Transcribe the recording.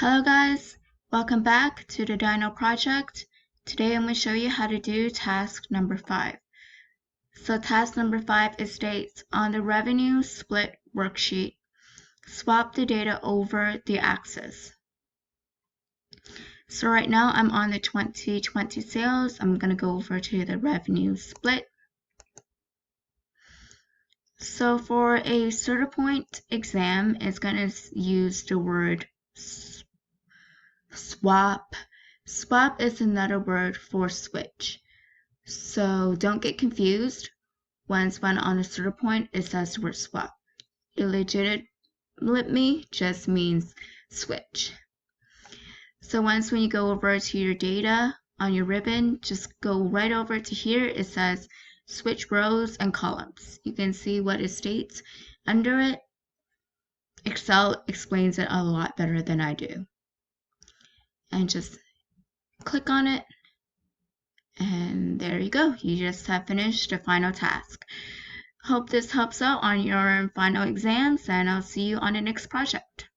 Hello guys, welcome back to the Dino project. Today I'm going to show you how to do task number 5. So task number 5 is states on the revenue split worksheet, swap the data over the axis. So right now I'm on the 2020 sales. I'm going to go over to the revenue split. So for a Certipoint exam, it's going to use the word swap. Swap is another word for switch. So don't get confused. When on a Certipoint, it says the word swap. Illegitimately just means switch. So when you go over to your data on your ribbon, just go right over to here. It says switch rows and columns. You can see what it states under it. Excel explains it a lot better than I do. And just click on it. And there you go. You just have finished the final task. Hope this helps out on your final exams, and I'll see you on the next project.